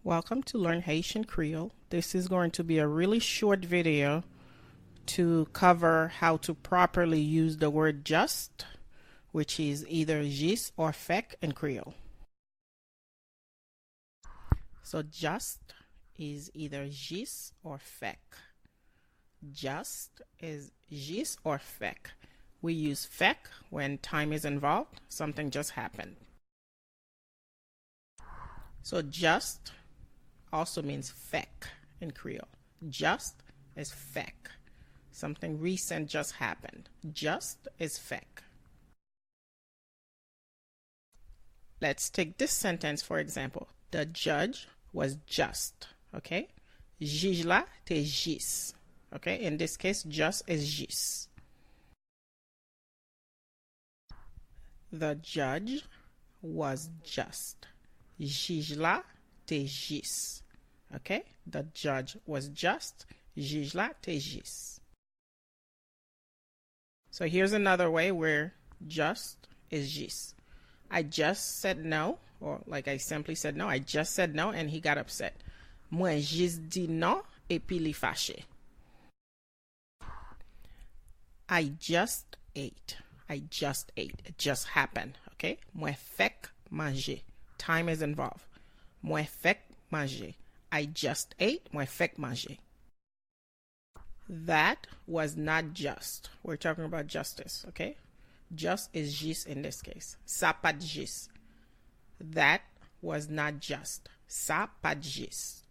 Welcome to Learn Haitian Creole. This is going to be a really short video to cover how to properly use the word just, which is either jis or fache in Creole. So just is either jis or fache. Just is jis or fache. We use fache when time is involved, something just happened. So just also means fache in Creole. Just is fache. Something recent just happened. Just is fache. Let's take this sentence for example. The judge was just. Okay? Juge la te jis. Okay? In this case, just is jis. The judge was just. Juge la te jis. Okay? The judge was just. Juge la te jis. So here's another way where just is jis. I just said no, or like I simply said no. I just said no and he got upset. Mwen jis di non et puis li fache. I just ate. I just ate. It just happened. Okay? Mwen fache manger. Time is involved. Mwen fache manger. I just ate. Mwen fache manger. That was not just. We're talking about justice. Okay? Just is jis in this case. Sa pat jis. That was not just. Sa pat jis.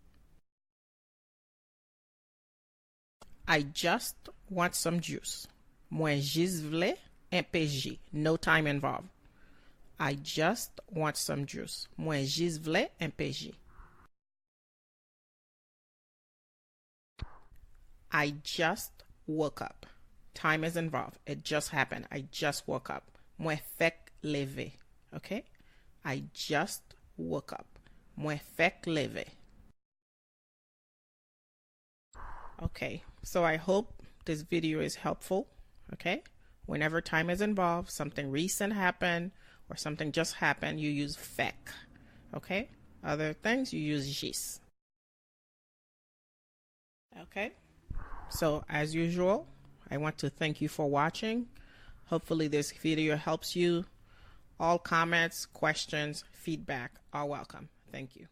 I just want some juice. Mwen jis vle un pe jus. No time involved. I just want some juice. Mwen jis vle un pe jus. I just woke up. Time is involved. It just happened. I just woke up. Mwen fache leve. Okay? I just woke up. Mwen fache leve. Okay, so I hope this video is helpful. Okay? Whenever time is involved, something recent happened or something just happened, you use fache. Okay? Other things, you use jis. Okay? So as usual, I want to thank you for watching. Hopefully this video helps you. All comments, questions, feedback are welcome. Thank you.